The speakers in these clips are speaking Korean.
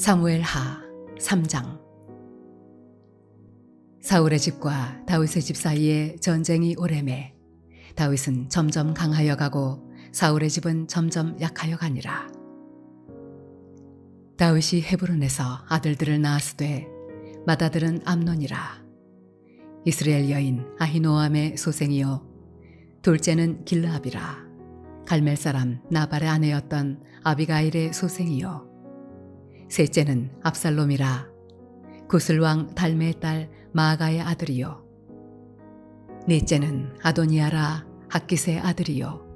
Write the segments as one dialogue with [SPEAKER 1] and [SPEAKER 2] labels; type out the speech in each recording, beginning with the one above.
[SPEAKER 1] 사무엘하 3장. 사울의 집과 다윗의 집 사이에 전쟁이 오래매 다윗은 점점 강하여 가고 사울의 집은 점점 약하여 가니라. 다윗이 헤브론에서 아들들을 낳았으되 맏아들은 암논이라. 이스라엘 여인 아히노암의 소생이요 둘째는 길르압이라. 갈멜 사람 나발의 아내였던 아비가일의 소생이요 셋째는 압살롬이라. 구슬왕 달메의 딸 마아가의 아들이요 넷째는 아도니아라 학깃의 아들이요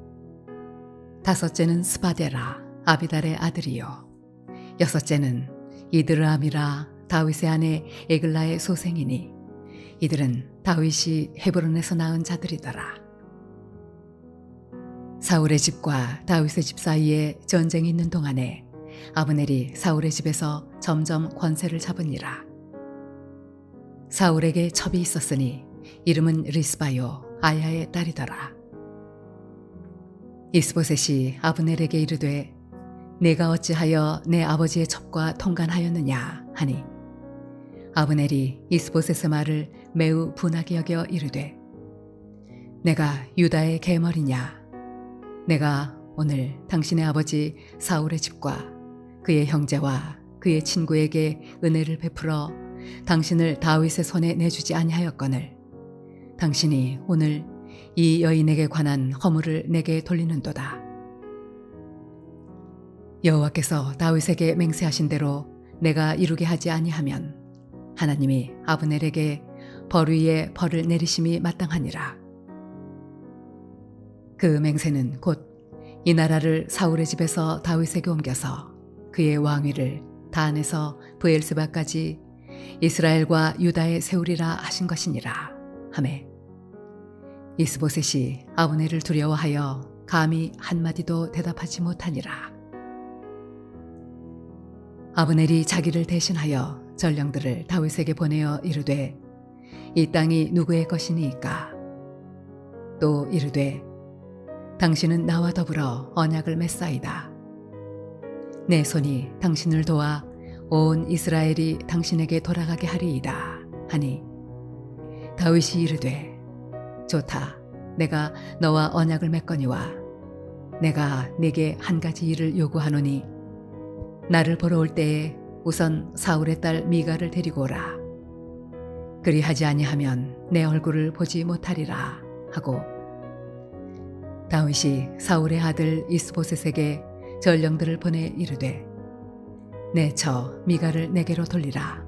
[SPEAKER 1] 다섯째는 스바데라 아비달의 아들이요 여섯째는 이드르암이라 다윗의 아내 에글라의 소생이니 이들은 다윗이 헤브론에서 낳은 자들이더라. 사울의 집과 다윗의 집 사이에 전쟁이 있는 동안에 아브넬이 사울의 집에서 점점 권세를 잡으니라. 사울에게 첩이 있었으니 이름은 리스바요 아야의 딸이더라. 이스보셋이 아브넬에게 이르되 내가 어찌하여 내 아버지의 첩과 통간하였느냐 하니 아브넬이 이스보셋의 말을 매우 분하게 여겨 이르되 내가 유다의 계머리냐. 내가 오늘 당신의 아버지 사울의 집과 그의 형제와 그의 친구에게 은혜를 베풀어 당신을 다윗의 손에 내주지 아니하였거늘 당신이 오늘 이 여인에게 관한 허물을 내게 돌리는도다. 여호와께서 다윗에게 맹세하신 대로 내가 이루게 하지 아니하면 하나님이 아브넬에게 벌 위에 벌을 내리심이 마땅하니라. 그 맹세는 곧 이 나라를 사울의 집에서 다윗에게 옮겨서 그의 왕위를 단에서 브엘스바까지 이스라엘과 유다에 세우리라 하신 것이니라 하매 이스보셋이 아브넬을 두려워하여 감히 한마디도 대답하지 못하니라. 아브넬이 자기를 대신하여 전령들을 다윗에게 보내어 이르되 이 땅이 누구의 것이니까. 또 이르되 당신은 나와 더불어 언약을 맺사이다. 내 손이 당신을 도와 온 이스라엘이 당신에게 돌아가게 하리이다 하니 다윗이 이르되 좋다. 내가 너와 언약을 맺거니와 내가 네게 한 가지 일을 요구하노니 나를 보러 올 때에 우선 사울의 딸 미가를 데리고 오라. 그리하지 아니하면 내 얼굴을 보지 못하리라 하고 다윗이 사울의 아들 이스보셋에게 전령들을 보내 이르되 내 처 미가를 내게로 돌리라.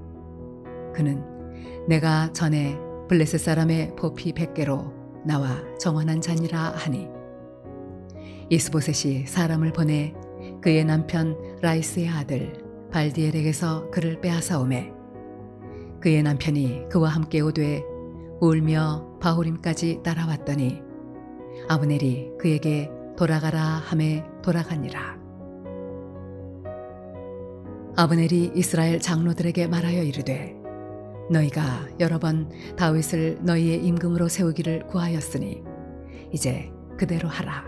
[SPEAKER 1] 그는 내가 전에 블레셋 사람의 보피 100개로 나와 정원한 자니라 하니 이스보셋이 사람을 보내 그의 남편 라이스의 아들 발디엘에게서 그를 빼앗아오매 그의 남편이 그와 함께 오되 울며 바후림까지 따라왔더니 아브넬이 그에게 돌아가라 하매 돌아가니라. 아브넬이 이스라엘 장로들에게 말하여 이르되 너희가 여러 번 다윗을 너희의 임금으로 세우기를 구하였으니 이제 그대로 하라.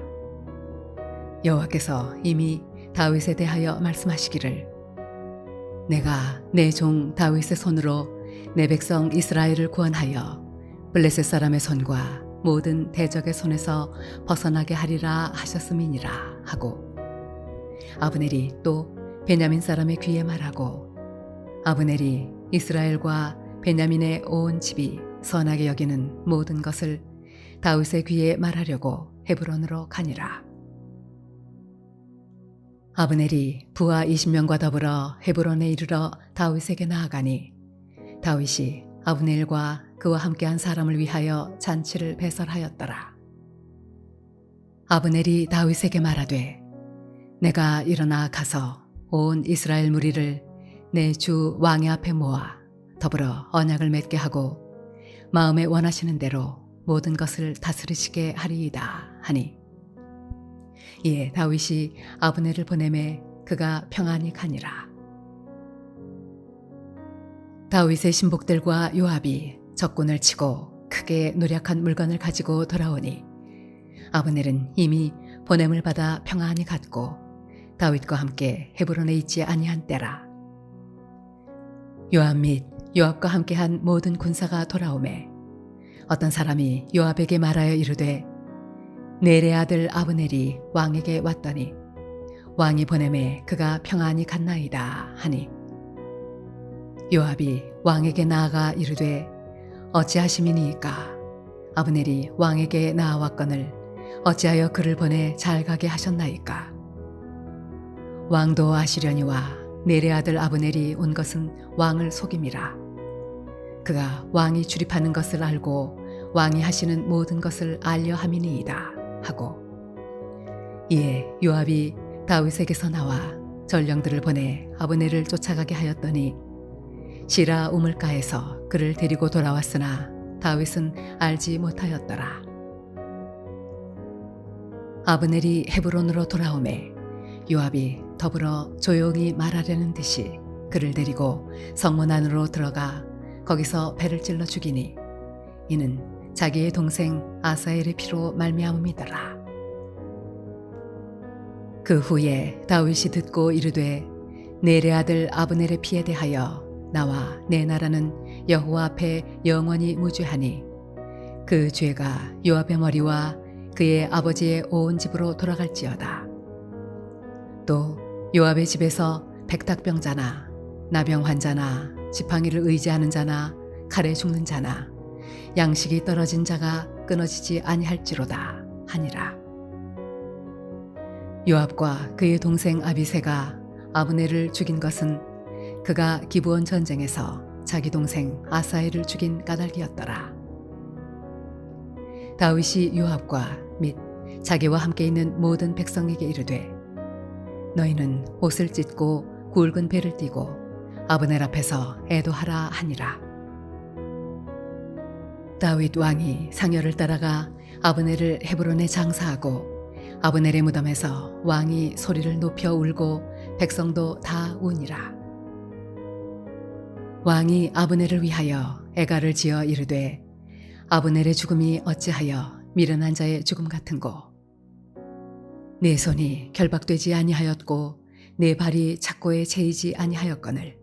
[SPEAKER 1] 여호와께서 이미 다윗에 대하여 말씀하시기를 내가 내 종 다윗의 손으로 내 백성 이스라엘을 구원하여 블레셋 사람의 손과 모든 대적의 손에서 벗어나게 하리라 하셨음이니라 하고 아브넬이 또 베냐민 사람의 귀에 말하고 아브넬이 이스라엘과 베냐민의 온 집이 선하게 여기는 모든 것을 다윗의 귀에 말하려고 헤브론으로 가니라. 아브넬이 부하 20명과 더불어 헤브론에 이르러 다윗에게 나아가니 다윗이 아브넬과 그와 함께한 사람을 위하여 잔치를 배설하였더라. 아브넬이 다윗에게 말하되 내가 일어나 가서 온 이스라엘 무리를 내 주 왕의 앞에 모아 더불어 언약을 맺게 하고 마음에 원하시는 대로 모든 것을 다스리시게 하리이다 하니 이에 다윗이 아브넬을 보내매 그가 평안히 가니라. 다윗의 신복들과 요압이 적군을 치고 크게 노력한 물건을 가지고 돌아오니 아브넬은 이미 보냄을 받아 평안히 갔고 다윗과 함께 헤브론에 있지 아니한 때라. 요압 및 요압과 함께한 모든 군사가 돌아오매 어떤 사람이 요압에게 말하여 이르되 넬의 아들 아브넬이 왕에게 왔더니 왕이 보내매 그가 평안히 갔나이다 하니 요압이 왕에게 나아가 이르되 어찌하심이니이까 아브넬이 왕에게 나아왔거늘 어찌하여 그를 보내 잘 가게 하셨나이까 왕도 아시려니와 넬의 아들 아브넬이 온 것은 왕을 속임이라 그가 왕이 출입하는 것을 알고 왕이 하시는 모든 것을 알려 함이니이다 하고 이에 요압이 다윗에게서 나와 전령들을 보내 아브넬을 쫓아가게 하였더니 시라 우물가에서 그를 데리고 돌아왔으나 다윗은 알지 못하였더라. 아브넬이 헤브론으로 돌아오매 요압이 더불어 조용히 말하려는 듯이 그를 데리고 성문 안으로 들어가 거기서 배를 찔러 죽이니 이는 자기의 동생 아사엘의 피로 말미암음이더라. 그 후에 다윗이 듣고 이르되 넬의 아들 아브넬의 피에 대하여 나와 내 나라는 여호와 앞에 영원히 무죄하니 그 죄가 요압의 머리와 그의 아버지의 온 집으로 돌아갈지어다. 또 요압의 집에서 백탁병자나 나병 환자나 지팡이를 의지하는 자나 칼에 죽는 자나 양식이 떨어진 자가 끊어지지 아니할지로다 하니라. 요압과 그의 동생 아비새가 아브넬을 죽인 것은 그가 기브온 전쟁에서 자기 동생 아사엘을 죽인 까닭이었더라. 다윗이 요압과 및 자기와 함께 있는 모든 백성에게 이르되 너희는 옷을 찢고 굵은 배를 띠고 아브넬 앞에서 애도하라 하니라. 다윗 왕이 상여를 따라가 아브넬을 헤브론에 장사하고 아브넬의 무덤에서 왕이 소리를 높여 울고 백성도 다 우니라. 왕이 아브넬을 위하여 애가를 지어 이르되 아브넬의 죽음이 어찌하여 미련한 자의 죽음 같은고 내 손이 결박되지 아니하였고 내 발이 착고에 채이지 아니하였거늘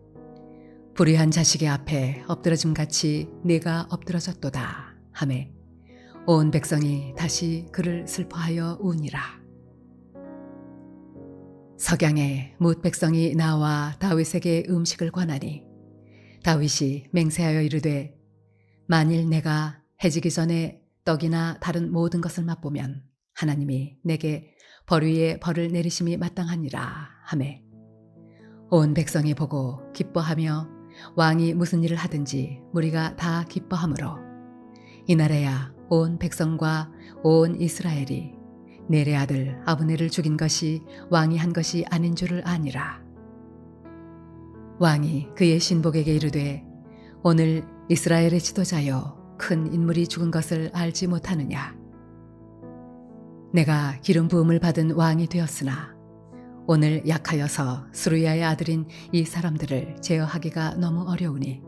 [SPEAKER 1] 불의한 자식의 앞에 엎드러짐같이 내가 엎드러졌도다 하매 온 백성이 다시 그를 슬퍼하여 우니라. 석양에 뭇 백성이 나와 다윗에게 음식을 권하니 다윗이 맹세하여 이르되 만일 내가 해지기 전에 떡이나 다른 모든 것을 맛보면 하나님이 내게 벌 위에 벌을 내리심이 마땅하니라 하매 온 백성이 보고 기뻐하며 왕이 무슨 일을 하든지 무리가 다 기뻐하므로 이날에야 온 백성과 온 이스라엘이 넬의 아들 아브넬을 죽인 것이 왕이 한 것이 아닌 줄을 아니라. 왕이 그의 신복에게 이르되 오늘 이스라엘의 지도자여 큰 인물이 죽은 것을 알지 못하느냐. 내가 기름 부음을 받은 왕이 되었으나 오늘 약하여서 스루야의 아들인 이 사람들을 제어하기가 너무 어려우니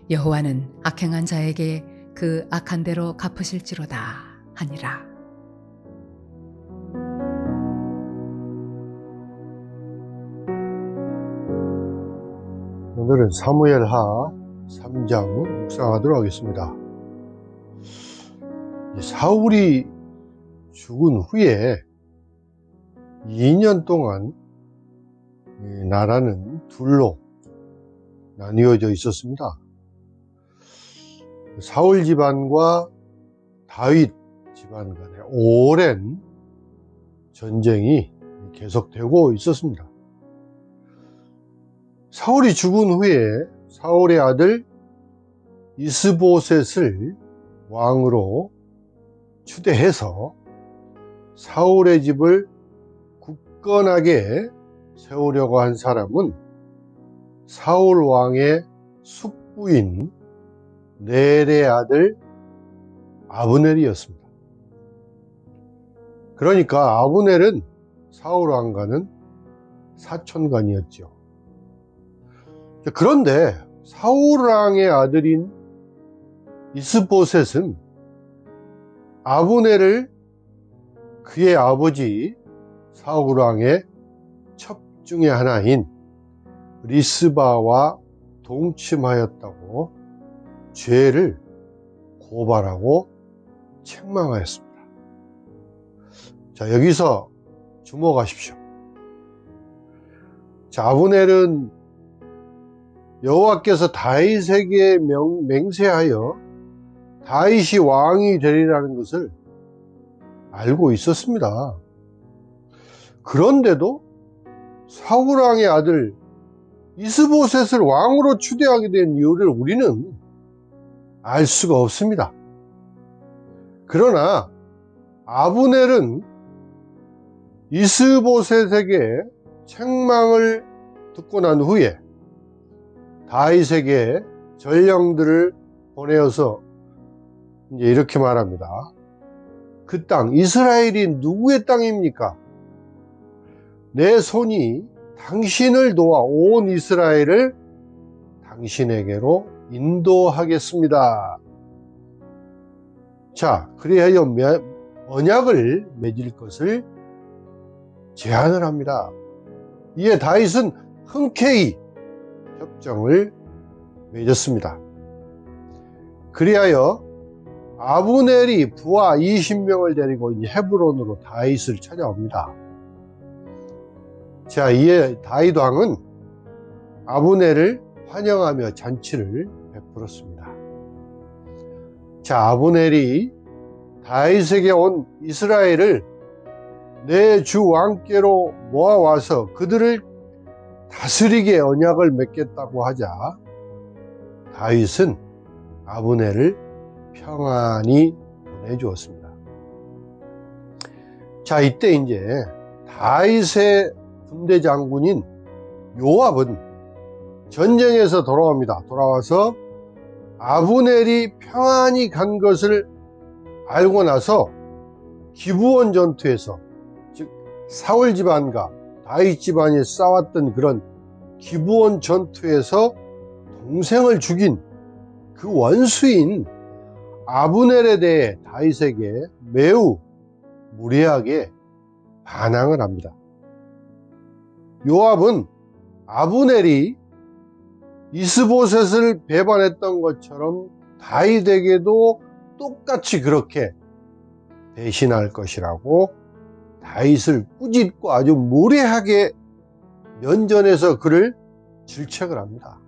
[SPEAKER 1] 여호와는 악행한 자에게 그 악한 대로 갚으실지로다 하니라.
[SPEAKER 2] 오늘은 사무엘하 3장 묵상하도록 하겠습니다. 사울이 죽은 후에 2년 동안 나라는 둘로 나뉘어져 있었습니다. 사울 집안과 다윗 집안 간의 오랜 전쟁이 계속되고 있었습니다. 사울이 죽은 후에 사울의 아들 이스보셋을 왕으로 추대해서 사울의 집을 굳건하게 세우려고 한 사람은 사울 왕의 숙부인 넬의 아들 아브넬이었습니다. 그러니까 아브넬은 사울 왕과는 사촌간이었죠. 그런데 사울 왕의 아들인 이스보셋은 아브넬을 그의 아버지 사울 왕의 첩 중에 하나인 리스바와 동침하였다고 죄를 고발하고 책망하였습니다. 자, 여기서 주목하십시오. 자, 아브넬은 여호와께서 다윗에게 맹세하여 다윗이 왕이 되리라는 것을 알고 있었습니다. 그런데도 사울 왕의 아들 이스보셋을 왕으로 추대하게 된 이유를 우리는 알 수가 없습니다. 그러나 아브넬은 이스보셋에게 책망을 듣고 난 후에 다윗에게 전령들을 보내어서 이제 이렇게 말합니다. 그 땅, 이스라엘이 누구의 땅입니까? 내 손이 당신을 도와 온 이스라엘을 당신에게로 인도하겠습니다. 자, 그리하여 언약을 맺을 것을 제안을 합니다. 이에 다윗은 흔쾌히 협정을 맺었습니다. 그리하여 아브넬이 부하 20명을 데리고 헤브론으로 다윗을 찾아옵니다. 자, 이에 다윗 왕은 아브넬을 환영하며 잔치를 베풀었습니다. 자, 아브넬이 다윗에게 온 이스라엘을 내 주 왕께로 모아와서 그들을 다스리게 언약을 맺겠다고 하자 다윗은 아브넬을 평안히 보내주었습니다. 자, 이때 이제 다윗의 군대 장군인 요압은 전쟁에서 돌아옵니다. 돌아와서 아브넬이 평안히 간 것을 알고 나서 기브온 전투에서, 즉 사울 집안과 다윗 집안이 싸웠던 그런 기브온 전투에서 동생을 죽인 그 원수인 아브넬에 대해 다윗에게 매우 무례하게 반항을 합니다. 요압은 아브넬이 이스보셋을 배반했던 것처럼 다윗에게도 똑같이 그렇게 배신할 것이라고 다윗을 꾸짖고 아주 무례하게 면전에서 그를 질책을 합니다.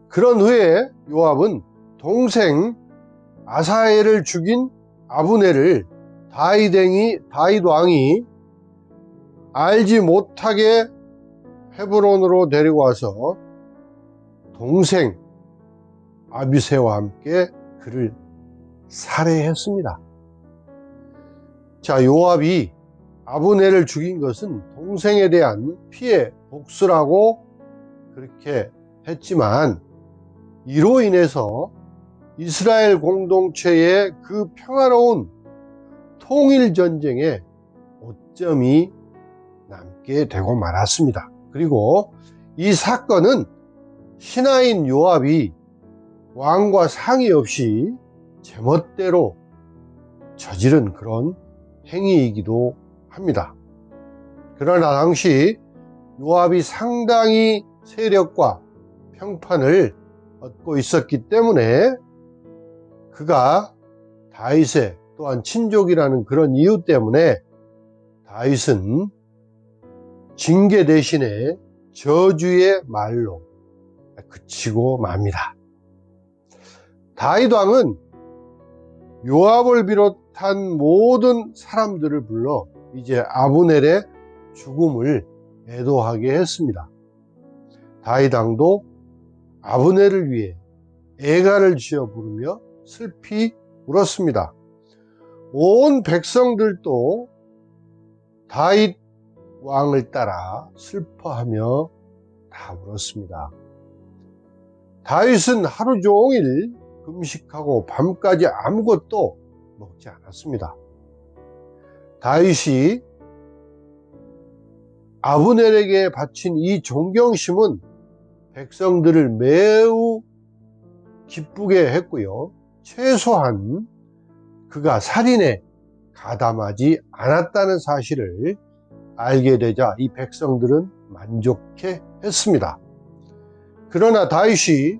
[SPEAKER 2] 그런 후에 요압은 동생 아사엘을 죽인 아브넬을 다윗 왕이 알지 못하게 헤브론으로 데리고 와서 동생 아비새와 함께 그를 살해했습니다. 자, 요압이 아브넬을 죽인 것은 동생에 대한 피해 복수라고 그렇게 했지만 이로 인해서 이스라엘 공동체의 그 평화로운 통일전쟁에 오점이 남게 되고 말았습니다. 그리고 이 사건은 신하인 요압이 왕과 상의 없이 제멋대로 저지른 그런 행위이기도 합니다. 그러나 당시 요압이 상당히 세력과 평판을 얻고 있었기 때문에 그가 다윗의 또한 친족이라는 그런 이유 때문에 다윗은 징계 대신에 저주의 말로 그치고 맙니다. 다윗 왕은 요압을 비롯한 모든 사람들을 불러 이제 아브넬의 죽음을 애도하게 했습니다. 다윗 왕도 아브넬을 위해 애가를 지어 부르며 슬피 울었습니다. 온 백성들도 다윗 왕을 따라 슬퍼하며 다 울었습니다. 다윗은 하루 종일 금식하고 밤까지 아무것도 먹지 않았습니다. 다윗이 아브넬에게 바친 이 존경심은 백성들을 매우 기쁘게 했고요. 최소한 그가 살인에 가담하지 않았다는 사실을 알게 되자 이 백성들은 만족해 했습니다. 그러나 다윗이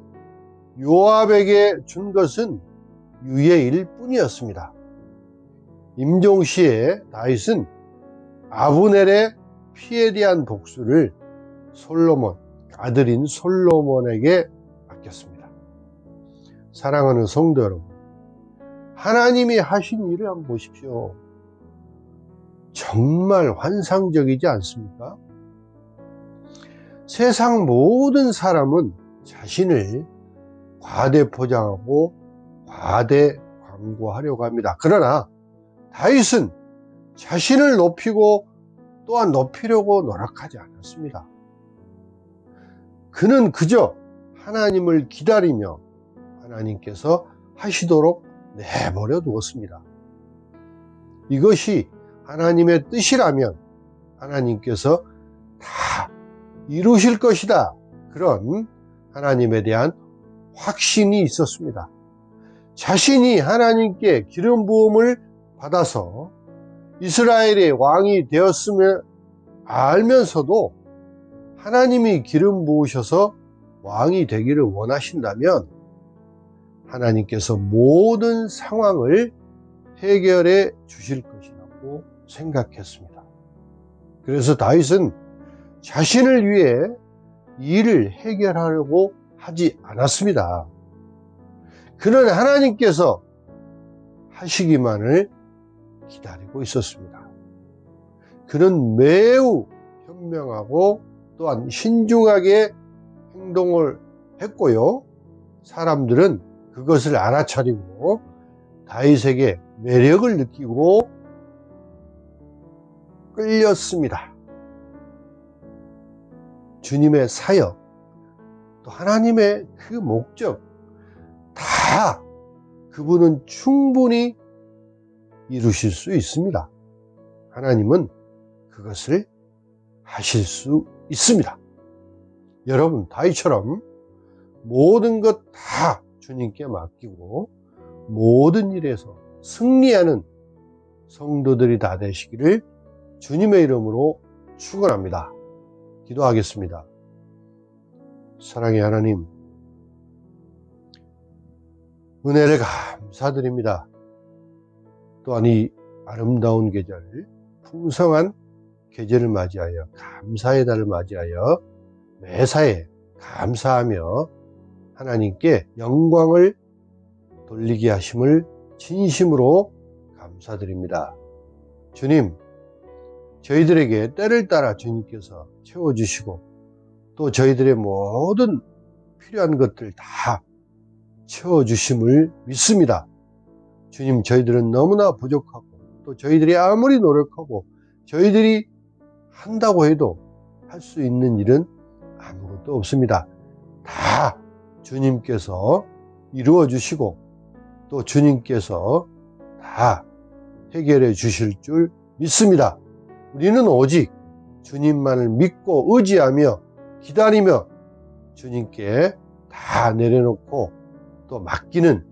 [SPEAKER 2] 요압에게 준 것은 유예일 뿐이었습니다. 임종시에 다윗은 아브넬의 피에 대한 복수를 아들인 솔로몬에게 맡겼습니다. 사랑하는 성도 여러분, 하나님이 하신 일을 한번 보십시오. 정말 환상적이지 않습니까? 세상 모든 사람은 자신을 과대 포장하고 과대 광고하려고 합니다. 그러나 다윗은 자신을 높이고 또한 높이려고 노력하지 않았습니다. 그는 그저 하나님을 기다리며 하나님께서 하시도록 내버려 두었습니다. 이것이 하나님의 뜻이라면 하나님께서 다 이루실 것이다. 그런 하나님에 대한 확신이 있었습니다. 자신이 하나님께 기름 부음을 받아서 이스라엘의 왕이 되었음을 알면서도 하나님이 기름 부으셔서 왕이 되기를 원하신다면 하나님께서 모든 상황을 해결해 주실 것이라고 생각했습니다. 그래서 다윗은 자신을 위해 일을 해결하려고 하지 않았습니다. 그는 하나님께서 하시기만을 기다리고 있었습니다. 그는 매우 현명하고 또한 신중하게 행동을 했고요. 사람들은 그것을 알아차리고 다윗에게 매력을 느끼고 끌렸습니다. 주님의 사역, 또 하나님의 그 목적, 다 그분은 충분히 이루실 수 있습니다. 하나님은 그것을 하실 수 있습니다. 여러분, 다윗처럼 모든 것 다 주님께 맡기고 모든 일에서 승리하는 성도들이 다 되시기를 주님의 이름으로 축원합니다. 기도하겠습니다. 사랑의 하나님, 은혜를 감사드립니다. 또한 이 아름다운 계절, 풍성한 계절을 맞이하여 감사의 달을 맞이하여 매사에 감사하며 하나님께 영광을 돌리게 하심을 진심으로 감사드립니다. 주님, 저희들에게 때를 따라 주님께서 채워주시고 또 저희들의 모든 필요한 것들 다 채워주심을 믿습니다. 주님, 저희들은 너무나 부족하고 또 저희들이 아무리 노력하고 저희들이 한다고 해도 할 수 있는 일은 아무것도 없습니다. 다 주님께서 이루어 주시고 또 주님께서 다 해결해 주실 줄 믿습니다. 우리는 오직 주님만을 믿고 의지하며 기다리며 주님께 다 내려놓고 또 맡기는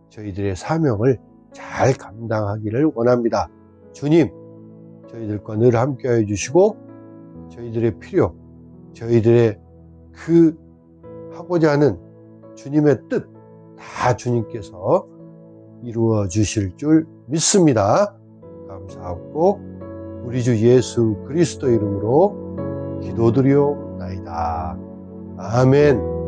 [SPEAKER 2] 저희들의 사명을 잘 감당하기를 원합니다. 주님, 저희들과 늘 함께해 주시고 저희들의 필요, 저희들의 그 하고자 하는 주님의 뜻 다 주님께서 이루어 주실 줄 믿습니다. 감사하고 우리 주 예수 그리스도 이름으로 기도드리옵나이다. 아멘.